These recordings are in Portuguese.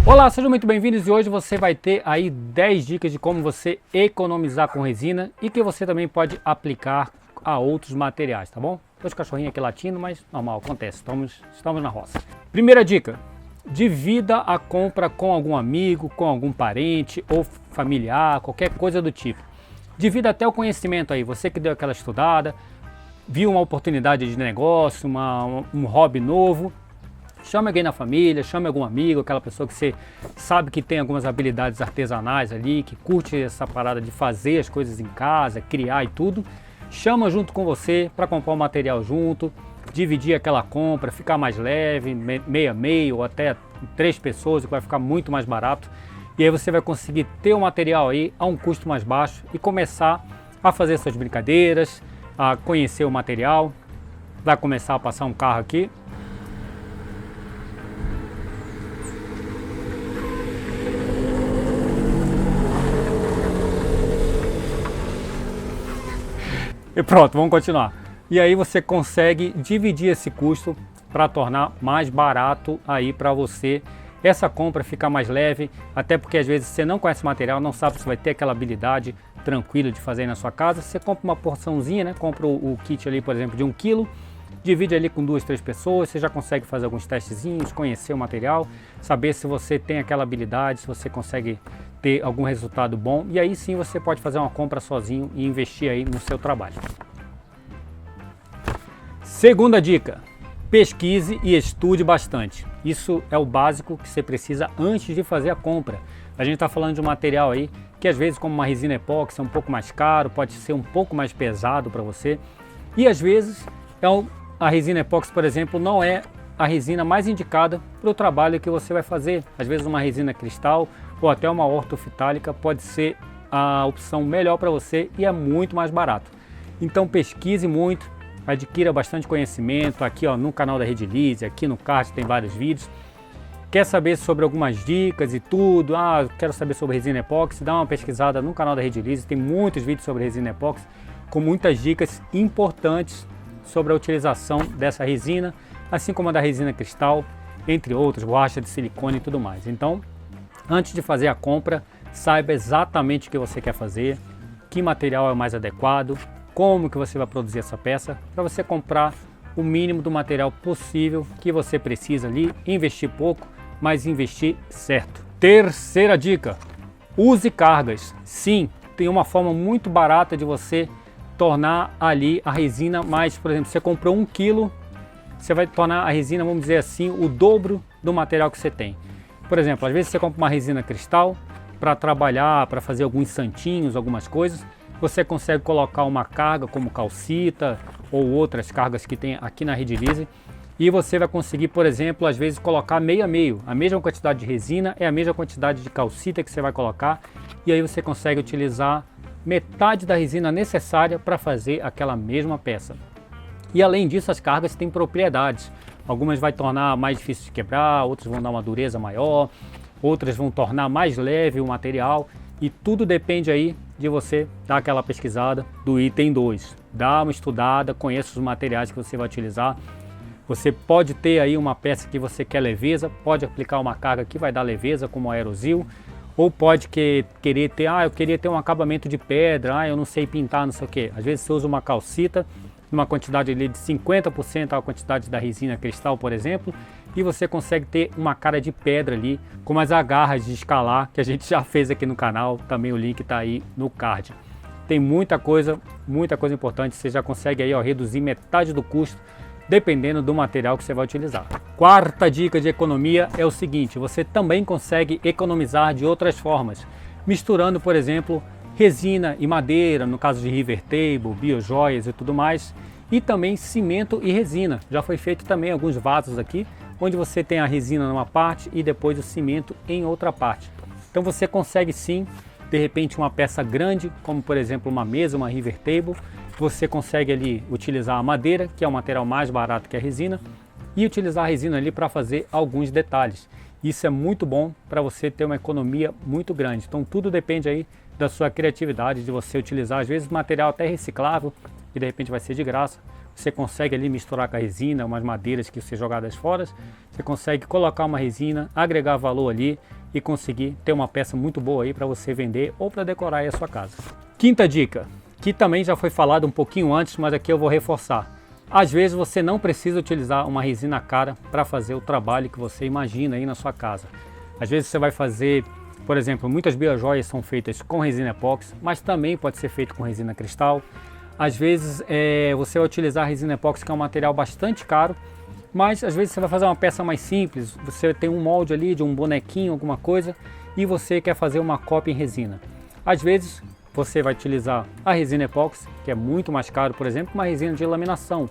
Olá, sejam muito bem-vindos e hoje você vai ter aí 10 dicas de como você economizar com resina e que você também pode aplicar a outros materiais, tá bom? Os cachorrinhos aqui latindo, mas normal, acontece, estamos na roça. Primeira dica, divida a compra com algum amigo, com algum parente ou familiar, qualquer coisa do tipo. Divida até o conhecimento aí, você que deu aquela estudada, viu uma oportunidade de negócio, um hobby novo. Chame alguém na família, chame algum amigo, aquela pessoa que você sabe que tem algumas habilidades artesanais ali, que curte essa parada de fazer as coisas em casa, criar e tudo. Chama junto com você para comprar o material junto, dividir aquela compra, ficar mais leve, meio a meio ou até 3 pessoas, que vai ficar muito mais barato. E aí você vai conseguir ter o material aí a um custo mais baixo e começar a fazer suas brincadeiras, a conhecer o material. Vai começar a passar um carro aqui. E pronto, vamos continuar. E aí você consegue dividir esse custo para tornar mais barato aí para você. Essa compra fica mais leve, até porque às vezes você não conhece o material, não sabe se vai ter aquela habilidade tranquila de fazer aí na sua casa. Você compra uma porçãozinha, né? Compra o kit ali, por exemplo, de 1 kg, divide ali com 2, 3 pessoas, você já consegue fazer alguns testezinhos, conhecer o material, saber se você tem aquela habilidade, se você consegue ter algum resultado bom, e aí sim você pode fazer uma compra sozinho e investir aí no seu trabalho. Segunda dica, pesquise e estude bastante. Isso é o básico que você precisa antes de fazer a compra. A gente está falando de um material aí que às vezes, como uma resina epóxi, é um pouco mais caro, pode ser um pouco mais pesado para você, e às vezes a resina epóxi, por exemplo, não é a resina mais indicada para o trabalho que você vai fazer. Às vezes uma resina cristal ou até uma ortofitálica pode ser a opção melhor para você e é muito mais barato. Então pesquise muito, adquira bastante conhecimento aqui no canal da Redilize, aqui no card tem vários vídeos. Quer saber sobre algumas dicas e tudo? Quero saber sobre resina epóxi? Dá uma pesquisada no canal da Redilize, tem muitos vídeos sobre resina epóxi com muitas dicas importantes sobre a utilização dessa resina, assim como a da resina cristal, entre outros, borracha de silicone e tudo mais. Então, antes de fazer a compra, saiba exatamente o que você quer fazer, que material é o mais adequado, como que você vai produzir essa peça, para você comprar o mínimo do material possível que você precisa ali, investir pouco, mas investir certo. Terceira dica, use cargas. Sim, tem uma forma muito barata de você tornar ali a resina mais, por exemplo, você comprou 1 kg, você vai tornar a resina, vamos dizer assim, o dobro do material que você tem. Por exemplo, às vezes você compra uma resina cristal para trabalhar, para fazer alguns santinhos, algumas coisas, você consegue colocar uma carga como calcita ou outras cargas que tem aqui na Redilize e você vai conseguir, por exemplo, às vezes colocar meio a meio. A mesma quantidade de resina é a mesma quantidade de calcita que você vai colocar e aí você consegue utilizar metade da resina necessária para fazer aquela mesma peça. E além disso, as cargas têm propriedades. Algumas vai tornar mais difícil de quebrar, outras vão dar uma dureza maior, outras vão tornar mais leve o material e tudo depende aí de você dar aquela pesquisada do item 2. Dá uma estudada, conheça os materiais que você vai utilizar. Você pode ter aí uma peça que você quer leveza, pode aplicar uma carga que vai dar leveza, como o aerosil, ou pode querer ter, eu queria ter um acabamento de pedra, eu não sei pintar, não sei o que. Às vezes você usa uma calcita, numa quantidade ali de 50% a quantidade da resina cristal, por exemplo, e você consegue ter uma cara de pedra ali, com as agarras de escalar, que a gente já fez aqui no canal, também o link está aí no card. Tem muita coisa importante, você já consegue aí, reduzir metade do custo, dependendo do material que você vai utilizar. Quarta dica de economia é o seguinte, você também consegue economizar de outras formas, misturando, por exemplo, resina e madeira, no caso de River Table, biojoias e tudo mais, e também cimento e resina. Já foi feito também alguns vasos aqui, onde você tem a resina numa parte e depois o cimento em outra parte. Então você consegue sim, de repente uma peça grande, como por exemplo uma mesa, uma River Table, você consegue ali utilizar a madeira, que é o material mais barato que a resina, e utilizar a resina ali para fazer alguns detalhes. Isso é muito bom para você ter uma economia muito grande. Então tudo depende aí da sua criatividade, de você utilizar às vezes material até reciclável, que de repente vai ser de graça, você consegue ali misturar com a resina, umas madeiras que você jogadas fora, você consegue colocar uma resina, agregar valor ali e conseguir ter uma peça muito boa aí para você vender ou para decorar aí a sua casa. Quinta dica, que também já foi falado um pouquinho antes, mas aqui eu vou reforçar. Às vezes você não precisa utilizar uma resina cara para fazer o trabalho que você imagina aí na sua casa. Às vezes você vai fazer, por exemplo, muitas biojoias são feitas com resina epóxi, mas também pode ser feito com resina cristal. Às vezes você vai utilizar a resina epóxi, que é um material bastante caro, mas às vezes você vai fazer uma peça mais simples, você tem um molde ali de um bonequinho, alguma coisa, e você quer fazer uma cópia em resina. Às vezes você vai utilizar a resina epóxi, que é muito mais caro, por exemplo, que uma resina de laminação.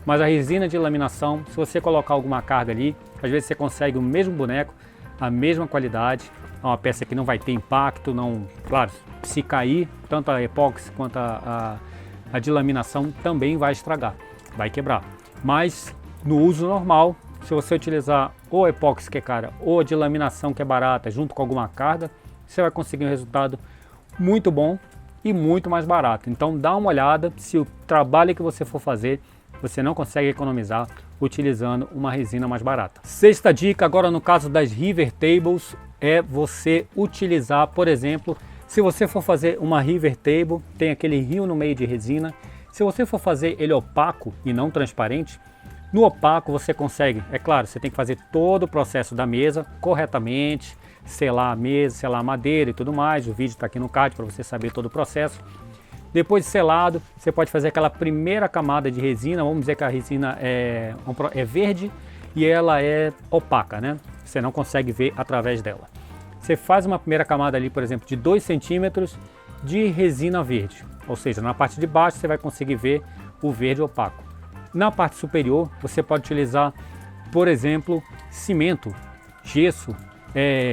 Mas a resina de laminação, se você colocar alguma carga ali, às vezes você consegue o mesmo boneco, a mesma qualidade, é uma peça que não vai ter impacto, não, claro, se cair, tanto a epóxi quanto a de laminação também vai estragar, vai quebrar. Mas no uso normal, se você utilizar ou epóxi que é cara ou a de laminação que é barata, junto com alguma carga, você vai conseguir um resultado muito bom e muito mais barato. Então dá uma olhada se o trabalho que você for fazer, você não consegue economizar utilizando uma resina mais barata. Sexta dica, agora no caso das River Tables, é você utilizar, por exemplo, se você for fazer uma River Table, tem aquele rio no meio de resina. Se você for fazer ele opaco e não transparente, no opaco você consegue, é claro, você tem que fazer todo o processo da mesa corretamente, selar a mesa, selar a madeira e tudo mais. O vídeo está aqui no card para você saber todo o processo. Depois de selado, você pode fazer aquela primeira camada de resina. Vamos dizer que a resina é verde e ela é opaca, né? Você não consegue ver através dela. Você faz uma primeira camada ali, por exemplo, de 2 centímetros de resina verde. Ou seja, na parte de baixo você vai conseguir ver o verde opaco. Na parte superior, você pode utilizar, por exemplo, cimento, gesso,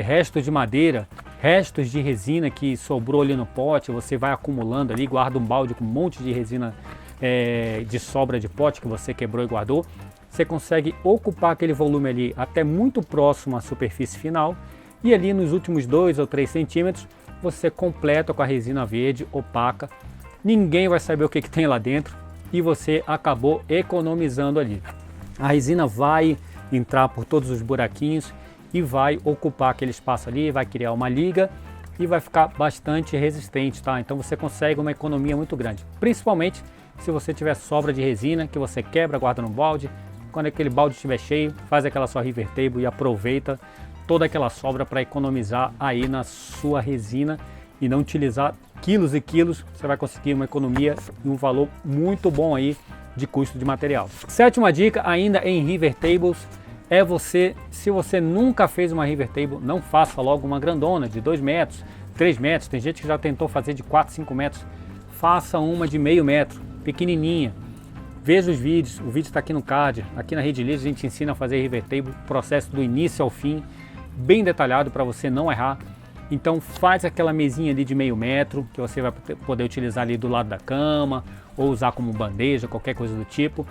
restos de madeira, restos de resina que sobrou ali no pote, você vai acumulando ali, guarda um balde com um monte de resina de sobra de pote que você quebrou e guardou. Você consegue ocupar aquele volume ali até muito próximo à superfície final e ali nos últimos 2 ou 3 centímetros você completa com a resina verde opaca. Ninguém vai saber o que tem lá dentro e você acabou economizando ali. A resina vai entrar por todos os buraquinhos e vai ocupar aquele espaço ali, vai criar uma liga e vai ficar bastante resistente, tá? Então você consegue uma economia muito grande, principalmente se você tiver sobra de resina que você quebra, guarda no balde. Quando aquele balde estiver cheio, faz aquela sua River Table e aproveita toda aquela sobra para economizar aí na sua resina e não utilizar quilos e quilos. Você vai conseguir uma economia e um valor muito bom aí de custo de material. Sétima dica, ainda em River Tables, é você, se você nunca fez uma River Table, não faça logo uma grandona de 2 metros, 3 metros, tem gente que já tentou fazer de 4, 5 metros, faça uma de meio metro, pequenininha. Veja os vídeos, o vídeo está aqui no card, aqui na Redilize a gente ensina a fazer River Table, processo do início ao fim, bem detalhado para você não errar. Então faz aquela mesinha ali de meio metro, que você vai poder utilizar ali do lado da cama, ou usar como bandeja, qualquer coisa do tipo.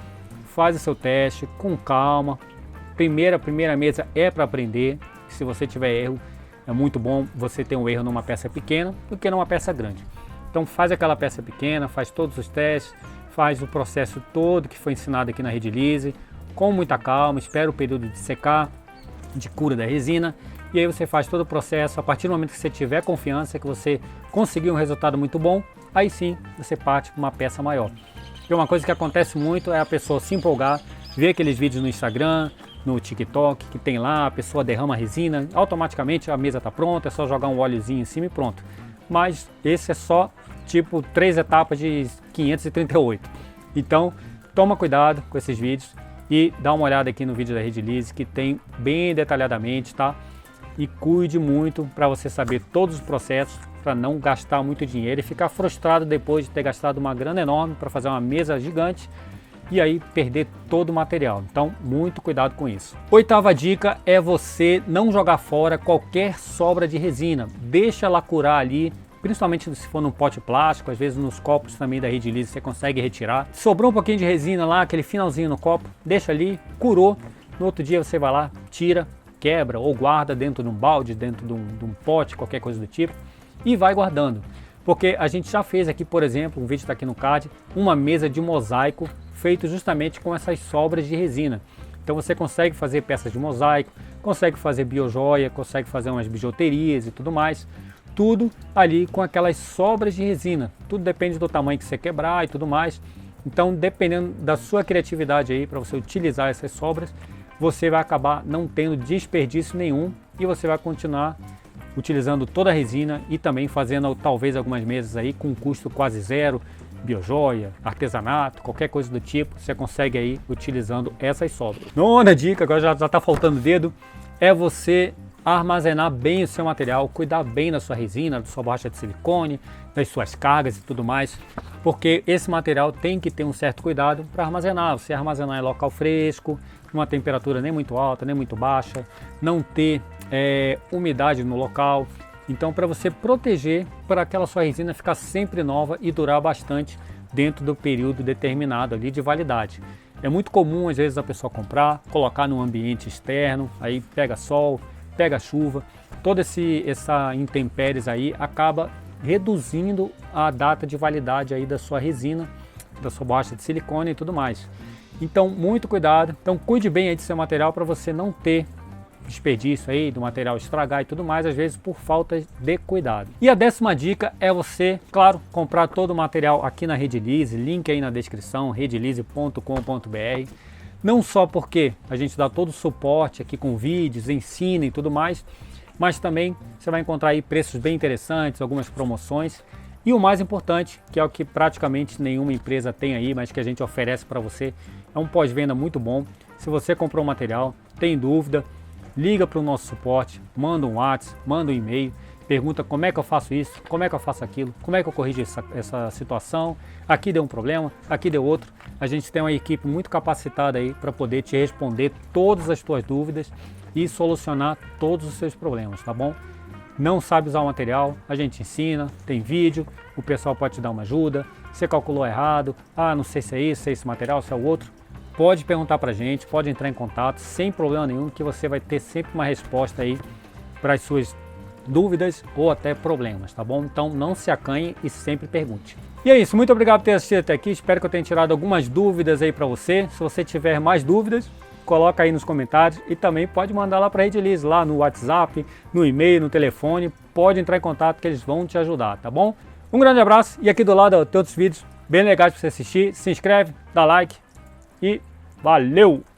Faz o seu teste com calma. Primeira mesa é para aprender. Se você tiver erro, é muito bom você ter um erro numa peça pequena do que numa peça grande. Então faz aquela peça pequena, faz todos os testes, faz o processo todo que foi ensinado aqui na Redilize, com muita calma, espera o período de secar, de cura da resina, e aí você faz todo o processo. A partir do momento que você tiver confiança, que você conseguiu um resultado muito bom, aí sim você parte para uma peça maior. E uma coisa que acontece muito é a pessoa se empolgar, ver aqueles vídeos no Instagram, no TikTok, que tem lá, a pessoa derrama a resina, automaticamente a mesa está pronta, é só jogar um óleozinho em cima e pronto. Mas esse é só tipo 3 etapas de 538. Então toma cuidado com esses vídeos e dá uma olhada aqui no vídeo da Redilize, que tem bem detalhadamente, tá? E cuide muito para você saber todos os processos, para não gastar muito dinheiro e ficar frustrado depois de ter gastado uma grana enorme para fazer uma mesa gigante e aí perder todo o material. Então muito cuidado com isso. Oitava dica é você não jogar fora qualquer sobra de resina, deixa ela curar ali, principalmente se for num pote plástico, às vezes nos copos também da Redilize você consegue retirar. Sobrou um pouquinho de resina lá, aquele finalzinho no copo, deixa ali, curou, no outro dia você vai lá, tira, quebra ou guarda dentro de um balde, dentro de um pote, qualquer coisa do tipo, e vai guardando. Porque a gente já fez aqui, por exemplo, um vídeo está aqui no card, uma mesa de mosaico feito justamente com essas sobras de resina. Então você consegue fazer peças de mosaico, consegue fazer biojoia, consegue fazer umas bijuterias e tudo mais. Tudo ali com aquelas sobras de resina. Tudo depende do tamanho que você quebrar e tudo mais. Então, dependendo da sua criatividade aí para você utilizar essas sobras, você vai acabar não tendo desperdício nenhum e você vai continuar utilizando toda a resina e também fazendo talvez algumas mesas aí com custo quase zero, biojoia, artesanato, qualquer coisa do tipo, você consegue aí utilizando essas sobras. Nona dica, agora já está faltando dedo, é você armazenar bem o seu material, cuidar bem da sua resina, da sua borracha de silicone, das suas cargas e tudo mais, porque esse material tem que ter um certo cuidado para armazenar. Você armazenar em local fresco, numa temperatura nem muito alta, nem muito baixa, não ter umidade no local. Então, para você proteger, para aquela sua resina ficar sempre nova e durar bastante dentro do período determinado ali de validade. É muito comum às vezes a pessoa comprar, colocar num ambiente externo, aí pega sol, pega chuva, toda essa intempéries aí acaba reduzindo a data de validade aí da sua resina, da sua borracha de silicone e tudo mais. Então, muito cuidado. Então, cuide bem aí do seu material para você não ter desperdício aí do material estragar e tudo mais, às vezes por falta de cuidado. E a 10ª dica é você, claro, comprar todo o material aqui na Redilize, link aí na descrição, redilize.com.br. Não só porque a gente dá todo o suporte aqui com vídeos, ensina e tudo mais, mas também você vai encontrar aí preços bem interessantes, algumas promoções. E o mais importante, que é o que praticamente nenhuma empresa tem aí, mas que a gente oferece para você, é um pós-venda muito bom. Se você comprou o material, tem dúvida, liga para o nosso suporte, manda um WhatsApp, manda um e-mail, pergunta como é que eu faço isso, como é que eu faço aquilo, como é que eu corrijo essa situação, aqui deu um problema, aqui deu outro. A gente tem uma equipe muito capacitada aí para poder te responder todas as tuas dúvidas e solucionar todos os seus problemas, tá bom? Não sabe usar o material, a gente ensina, tem vídeo, o pessoal pode te dar uma ajuda. Você calculou errado, não sei se é isso, se é esse material, se é o outro. Pode perguntar pra gente, pode entrar em contato, sem problema nenhum, que você vai ter sempre uma resposta aí para as suas dúvidas ou até problemas, tá bom? Então não se acanhe e sempre pergunte. E é isso, muito obrigado por ter assistido até aqui, espero que eu tenha tirado algumas dúvidas aí para você. Se você tiver mais dúvidas, coloca aí nos comentários e também pode mandar lá para a Redilize, lá no WhatsApp, no e-mail, no telefone, pode entrar em contato que eles vão te ajudar, tá bom? Um grande abraço e aqui do lado tem outros vídeos bem legais para você assistir, se inscreve, dá like e valeu!